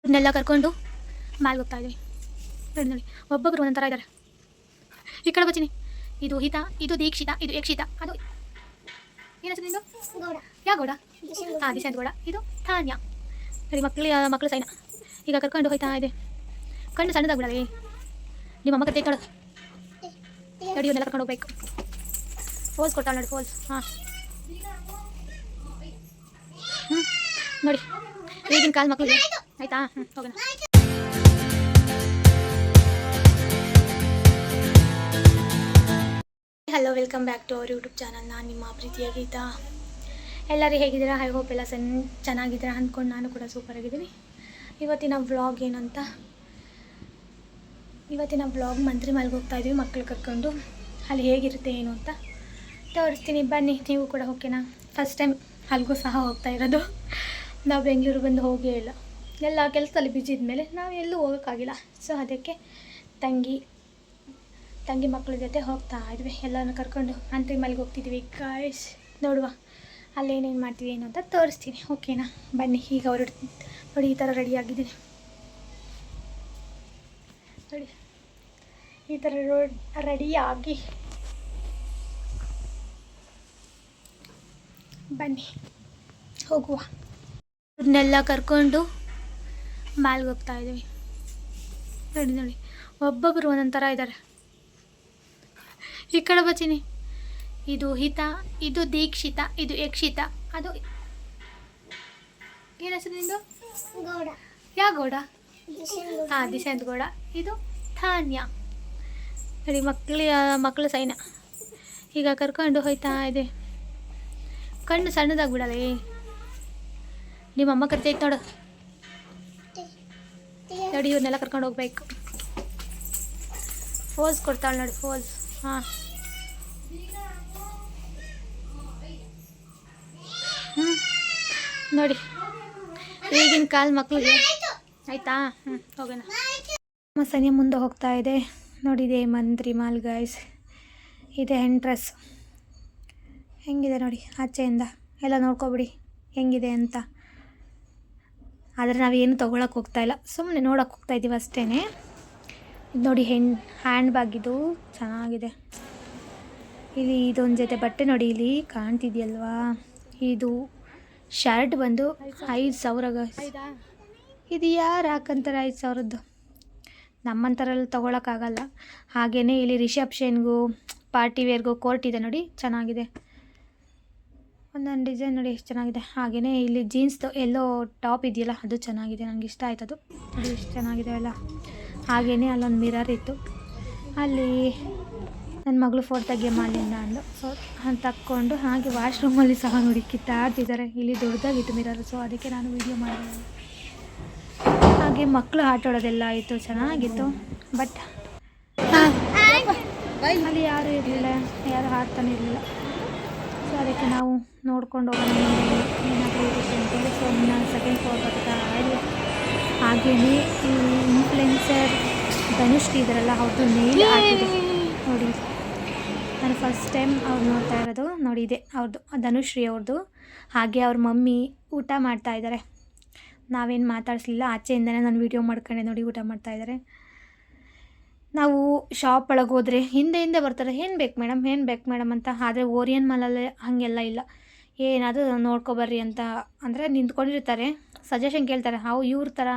ಇದನ್ನೆಲ್ಲ ಕರ್ಕೊಂಡು ಮ್ಯಾಲ್ಗೆ ಹೋಗ್ತಾ ಇದ್ದೀವಿ. ನೋಡಿ ನೋಡಿ, ಒಬ್ಬೊಬ್ಬರು ಒಂದೊಂದು ಥರ ಇದ್ದಾರೆ. ಈ ಕಡೆ ಬಚ್ಚಿನಿ, ಇದು ಹಿತ, ಇದು ದೀಕ್ಷಿತ, ಇದು ಯಕ್ಷಿತ, ಅದು ಏನಾಯ್ತು ನಿಂದು ಯಾ ಗೌಡ, ಹಾಂ ದಿಶಾಂತ್ ಗೌಡ, ಇದು ತಾನ್ಯ. ಸರಿ ಮಕ್ಕಳು ಸೈನ ಈಗ ಕರ್ಕೊಂಡು ಹೋಯ್ತಾ ಇದೆ. ಕಣ್ಣು ಸಣ್ಣದಾಗ್ಬಿಡಲಿ, ನಿಮ್ಮ ಅಮ್ಮ ಕತೆ ತೊಳು ತಡಿಯೋನೆಲ್ಲ ಕರ್ಕೊಂಡು ಹೋಗ್ಬೇಕು. ಫೋಲ್ಸ್ ಕೊಡ್ತಾಳೆ ನೋಡಿ, ಫೋಲ್ಸ್. ಹಾಂ ನೋಡಿ ಈಗಿನ ಕಾಲ ಮಕ್ಕಳಿಗೆ ಆಯ್ತಾ. ಹೋಗೋಣ. Hello, welcome back to our YouTube channel. ನಾನು ನಿಮ್ಮ ಪ್ರೀತಿಯ ಗೀತಾ. ಎಲ್ಲರೂ ಹೇಗಿದ್ದೀರಾ? ಐ ಹೋಪ್ ಎಲ್ಲ ಚೆನ್ನಾಗಿದ್ದೀರಾ ಅಂದ್ಕೊಂಡು ನಾನು ಕೂಡ ಸೂಪರ್ ಆಗಿದ್ದೀನಿ. ಇವತ್ತಿನ ವ್ಲಾಗ್ ಏನಂತ, ಇವತ್ತಿನ ವ್ಲಾಗ್ ಮಂತ್ರಿ ಮಲ್ಗೆ ಹೋಗ್ತಾಯಿದ್ವಿ ಮಕ್ಕಳು ಕರ್ಕೊಂಡು. ಅಲ್ಲಿ ಹೇಗಿರುತ್ತೆ ಏನು ಅಂತ ತೋರಿಸ್ತೀನಿ, ಬನ್ನಿ ನೀವು ಕೂಡ. ಓಕೆನಾ? ಫಸ್ಟ್ ಟೈಮ್ ಅಲ್ಲಿಗೂ ಸಹ ಹೋಗ್ತಾ ಇರೋದು. ನಾವು ಬೆಂಗಳೂರು ಬಂದು ಹೋಗೇ ಇಲ್ಲ, ಎಲ್ಲ ಕೆಲಸದಲ್ಲಿ ಬಿಜಿ ಇದ್ಮೇಲೆ ನಾವು ಎಲ್ಲೂ ಹೋಗೋಕ್ಕಾಗಿಲ್ಲ. ಸೊ ಅದಕ್ಕೆ ತಂಗಿ ಮಕ್ಕಳ ಜೊತೆ ಹೋಗ್ತಾ ಇದ್ವಿ, ಎಲ್ಲನೂ ಕರ್ಕೊಂಡು ಮಂತ್ರಿ ಮಲ್ಗೆ ಹೋಗ್ತಿದ್ವಿ ಗಾಯ್ಸ್. ನೋಡುವ ಅಲ್ಲೇನೇನು ಮಾಡ್ತೀವಿ ಏನು ಅಂತ ತೋರಿಸ್ತೀನಿ. ಓಕೆನಾ? ಬನ್ನಿ. ಈಗ ನೋಡಿ ಈ ಥರ ರೆಡಿಯಾಗಿದ್ದೀನಿ. ನೋಡಿ ಈ ಥರ ರೆಡಿಯಾಗಿ ಬನ್ನಿ ಹೋಗುವ. ಇದನ್ನೆಲ್ಲ ಕರ್ಕೊಂಡು ಮ್ಯಾಲ್ಗೆ ಹೋಗ್ತಾ ಇದ್ದೀವಿ. ನೋಡಿ ನೋಡಿ, ಒಬ್ಬೊಬ್ಬರು ಒಂದೊಂದು ಥರ ಇದ್ದಾರೆ. ಈ ಕಡೆ ಬಚ್ಚಿನಿ, ಇದು ಹಿತ, ಇದು ದೀಕ್ಷಿತ, ಇದು ಯಕ್ಷಿತ, ಅದು ಏನು ಹೆಸರು ನಿಂದು? ಗೌಡ. ಯಾ ಗೌಡ? ಹಾಂ ದಿಶಾಂತ್ ಗೌಡ, ಇದು ತಾನ್ಯ. ನೋಡಿ ಮಕ್ಕಳು ಸೈನ ಈಗ ಕರ್ಕೊಂಡು ಹೋಯ್ತಾ ಇದೆ. ಕಣ್ಣು ಸಣ್ಣದಾಗ್ಬಿಡಲಿ, ನಿಮ್ಮ ಅಮ್ಮ ಕರ್ತೈತೆ ನೋಡು. ನೋಡಿ ಇವ್ರನ್ನೆಲ್ಲ ಕರ್ಕೊಂಡು ಹೋಗ್ಬೇಕು. ಫೋಲ್ಸ್ ಕೊಡ್ತಾಳೆ ನೋಡಿ, ಫೋಲ್ಸ್. ಹಾಂ ನೋಡಿ ಈಗಿನ ಕಾಲ ಮಕ್ಕಳಿಗೆ ಆಯಿತಾ. ಹೋಗೋಣ. ಸನಿ ಮುಂದೆ ಹೋಗ್ತಾ ಇದೆ. ನೋಡಿದೆ ಮಂತ್ರಿ ಮಾಲ್ ಗಾಯ್ಸ್. ಇದೆ ಎಂಟ್ರೆಸ್. ಹೆಂಗಿದೆ ನೋಡಿ ಆಚೆಯಿಂದ ಎಲ್ಲ ನೋಡ್ಕೊಬಿಡಿ ಹೆಂಗಿದೆ ಅಂತ. ಆದರೆ ನಾವೇನು ತೊಗೊಳಕ್ಕೆ ಹೋಗ್ತಾಯಿಲ್ಲ, ಸುಮ್ಮನೆ ನೋಡೋಕೆ ಹೋಗ್ತಾಯಿದ್ದೀವಿ ಅಷ್ಟೇ. ಇದು ನೋಡಿ ಹ್ಯಾಂಡ್ ಬ್ಯಾಗ್, ಇದು ಚೆನ್ನಾಗಿದೆ. ಇಲ್ಲಿ ಇದೊಂದು ಜೊತೆ ಬಟ್ಟೆ ನೋಡಿ ಇಲ್ಲಿ ಕಾಣ್ತಿದೆಯಲ್ವಾ, ಇದು ಶರ್ಟ್ ಬಂದು 5,000 ಇದು ಯಾರು ಹಾಕಂತಾರೆ 5,000ದ್ದು? ನಮ್ಮಂಥರಲ್ಲಿ ತೊಗೊಳಕ್ಕಾಗಲ್ಲ. ಹಾಗೆಯೇ ಇಲ್ಲಿ ರಿಸೆಪ್ಷನ್ಗೂ ಪಾರ್ಟಿ ವೇರ್ಗೂ ಕೋರ್ಟ್ ಇದೆ ನೋಡಿ, ಚೆನ್ನಾಗಿದೆ. ಒಂದೊಂದು ಡಿಸೈನ್ ನೋಡಿ ಎಷ್ಟು ಚೆನ್ನಾಗಿದೆ. ಹಾಗೆಯೇ ಇಲ್ಲಿ ಜೀನ್ಸ್ದು ಎಲ್ಲೋ ಟಾಪ್ ಇದೆಯಲ್ಲ, ಅದು ಚೆನ್ನಾಗಿದೆ, ನನಗೆ ಇಷ್ಟ ಆಯ್ತದು. ಅದು ಎಷ್ಟು ಚೆನ್ನಾಗಿದೆ ಅಲ್ಲ. ಹಾಗೆಯೇ ಅಲ್ಲೊಂದು ಮಿರರ್ ಇತ್ತು, ಅಲ್ಲಿ ನನ್ನ ಮಗಳು ಫೋಟೋ ತೆಗಿಯಮ್ಮ ಅಲ್ಲಿಂದ ಅಂದು. ಸೊ ಅದು ತಕ್ಕೊಂಡು ಹಾಗೆ ವಾಶ್ರೂಮಲ್ಲಿ ಸಹ ನೋಡಿ ಕಿತ್ತಾಡ್ತಿದ್ದಾರೆ. ಇಲ್ಲಿ ದೊಡ್ಡದಾಗಿತ್ತು ಮಿರರ್, ಸೊ ಅದಕ್ಕೆ ನಾನು ವೀಡಿಯೋ ಮಾಡಿದೆ. ಹಾಗೆ ಮಕ್ಕಳು ಆಟ ಆಡೋದೆಲ್ಲ ಆಯಿತು, ಚೆನ್ನಾಗಿತ್ತು. ಬಟ್ ಅಲ್ಲಿ ಯಾರೂ ಇರಲಿಲ್ಲ, ಯಾರು ಆಡ್ತಾನೆ ಇರಲಿಲ್ಲ. ಸೊ ಅದಕ್ಕೆ ನಾವು ನೋಡ್ಕೊಂಡು ಹೋಗೋಣ ಏನಾದರೂ ಇರುತ್ತೆ ಅಂತೇಳಿ. ಸೊ ನಾನು ಸೆಕೆಂಡ್ ಫ್ಲೋರ್ ಬರ್ತಾ ಇದ್ವಿ. ಹಾಗೆಯೇ ಈ ಇನ್ಫ್ಲುಯೆನ್ಸರ್ ಧನುಶ್ರೀ ಇದ್ದಾರಲ್ಲ, ಅವ್ರದ್ದು ನೇಲ್ ಆಗಿದೆ ನೋಡಿ. ನಾನು ಫಸ್ಟ್ ಟೈಮ್ ಅವ್ರು ನೋಡ್ತಾ ಇರೋದು. ನೋಡಿ ಇದೆ ಅವ್ರದ್ದು, ಧನುಶ್ರೀ ಅವ್ರದ್ದು. ಹಾಗೆ ಅವ್ರ ಮಮ್ಮಿ ಊಟ ಮಾಡ್ತಾಯಿದ್ದಾರೆ. ನಾವೇನು ಮಾತಾಡಿಸ್ಲಿಲ್ಲ, ಆಚೆಯಿಂದನೇ ನಾನು ವೀಡಿಯೋ ಮಾಡ್ಕೊಂಡೆ. ನೋಡಿ ಊಟ ಮಾಡ್ತಾಯಿದ್ದಾರೆ. ನಾವು ಶಾಪ್ ಒಳಗೆ ಹೋದರೆ ಹಿಂದೆ ಬರ್ತಾರೆ, ಏನು ಬೇಕು ಮೇಡಮ್ ಅಂತ. ಆದರೆ ಓರಿಯನ್ ಮಾಲಲ್ಲಿ ಹಾಗೆಲ್ಲ ಇಲ್ಲ. ಏನಾದರೂ ನೋಡ್ಕೊಬರ್ರಿ ಅಂತ ಅಂದರೆ ನಿಂತ್ಕೊಂಡಿರ್ತಾರೆ, ಸಜೆಷನ್ ಕೇಳ್ತಾರೆ. ಇವ್ರ ಥರ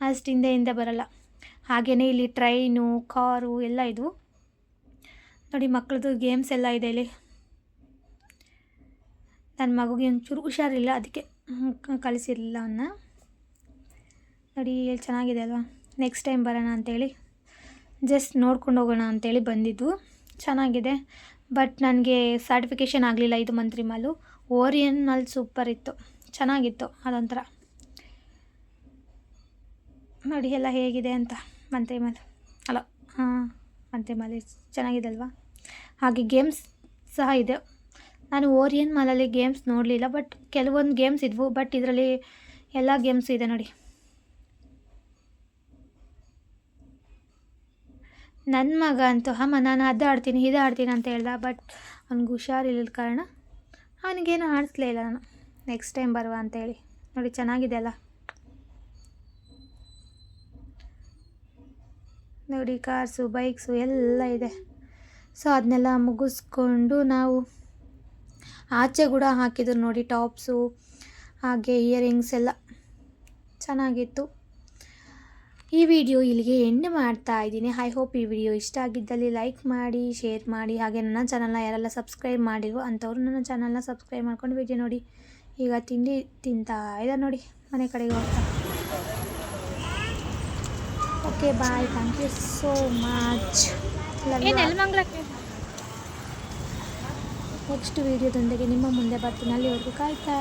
ಅಷ್ಟು ಹಿಂದೆ ಬರಲ್ಲ. ಹಾಗೆಯೇ ಇಲ್ಲಿ ಟ್ರೈನು, ಕಾರು ಎಲ್ಲ ಇದ್ವು ನೋಡಿ. ಮಕ್ಕಳದು ಗೇಮ್ಸ್ ಎಲ್ಲ ಇದೆ ಇಲ್ಲಿ. ನನ್ನ ಮಗುಗೆ ಒಂಚೂರು ಹುಷಾರಿಲ್ಲ, ಅದಕ್ಕೆ ಕಳಿಸಿರಲಿಲ್ಲ ಅವನ್ನ. ನೋಡಿ ಎಲ್ಲಿ ಚೆನ್ನಾಗಿದೆ ಅಲ್ವಾ. ನೆಕ್ಸ್ಟ್ ಟೈಮ್ ಬರೋಣ ಅಂತೇಳಿ, ಜಸ್ಟ್ ನೋಡ್ಕೊಂಡು ಹೋಗೋಣ ಅಂತೇಳಿ ಬಂದಿದ್ದು. ಚೆನ್ನಾಗಿದೆ, ಬಟ್ ನನಗೆ ಸರ್ಟಿಫಿಕೇಷನ್ ಆಗಲಿಲ್ಲ ಇದು ಮಂತ್ರಿ ಮಾಲು. ಓರಿಯನ್ ಮಾಲ್ ಸೂಪರ್ ಇತ್ತು, ಚೆನ್ನಾಗಿತ್ತು ಅದೊಂಥರ. ನೋಡಿ ಎಲ್ಲ ಹೇಗಿದೆ ಅಂತ ಮಂತ್ರಿ ಮಾಲ್. ಅಲ್ಲ ಮಂತ್ರಿ ಮಾಲ್ ಚೆನ್ನಾಗಿದೆ ಅಲ್ವಾ. ಹಾಗೆ ಗೇಮ್ಸ್ ಸಹ ಇದೆ. ನಾನು ಓರಿಯನ್ ಮಾಲಲ್ಲಿ ಗೇಮ್ಸ್ ನೋಡಲಿಲ್ಲ, ಬಟ್ ಕೆಲವೊಂದು ಗೇಮ್ಸ್ ಇದ್ವು. ಬಟ್ ಇದರಲ್ಲಿ ಎಲ್ಲ ಗೇಮ್ಸು ಇದೆ ನೋಡಿ. ನನ್ನ ಮಗ ಅಂತೂ ನಾನು ಅದು ಆಡ್ತೀನಿ ಇದು ಆಡ್ತೀನಿ ಅಂತ ಹೇಳ್ದ. ಬಟ್ ಅವ್ನಿಗೆ ಹುಷಾರಿಲ್ಲದ ಕಾರಣ ಅವನಿಗೇನು ಆಡಿಸ್ಲೇ ಇಲ್ಲ ನಾನು. ನೆಕ್ಸ್ಟ್ ಟೈಮ್ ಬರುವ ಅಂತೇಳಿ. ನೋಡಿ ಚೆನ್ನಾಗಿದೆ ಅಲ್ಲ. ನೋಡಿ ಕಾರ್ಸು ಬೈಕ್ಸು ಎಲ್ಲ ಇದೆ. ಸೊ ಅದನ್ನೆಲ್ಲ ಮುಗಿಸ್ಕೊಂಡು ನಾವು ಆಚೆ ಕೂಡ ಹಾಕಿದ್ರು ನೋಡಿ ಟಾಪ್ಸು, ಹಾಗೆ ಇಯರಿಂಗ್ಸ್ ಎಲ್ಲ ಚೆನ್ನಾಗಿತ್ತು. ಈ ವಿಡಿಯೋ ಇಲ್ಲಿಗೆ ಎಂಡ್ ಮಾಡ್ತಾ ಇದ್ದೀನಿ. ಐ ಹೋಪ್ ಈ ವಿಡಿಯೋ ಇಷ್ಟ ಆಗಿದ್ದಲ್ಲಿ ಲೈಕ್ ಮಾಡಿ, ಶೇರ್ ಮಾಡಿ, ಹಾಗೆ ನನ್ನ ಚಾನಲ್ನ ಯಾರೆಲ್ಲ ಸಬ್ಸ್ಕ್ರೈಬ್ ಮಾಡಿರೋ ಅಂಥವ್ರು ನನ್ನ ಚಾನಲ್ನ ಸಬ್ಸ್ಕ್ರೈಬ್ ಮಾಡ್ಕೊಂಡು ವಿಡಿಯೋ ನೋಡಿ. ಈಗ ತಿಂಡಿ ತಿಂತಾ ಇದೆ ನೋಡಿ, ಮನೆ ಕಡೆಗೆ ಹೋಗ್ತಾ. Okay bye, thank you so much. Next ವಿಡಿಯೋದೊಂದಿಗೆ ನಿಮ್ಮ ಮುಂದೆ ಬರ್ತೀನಿ. ಅಲ್ಲಿವರೆಗೂ ಕಾಯ್ತಾ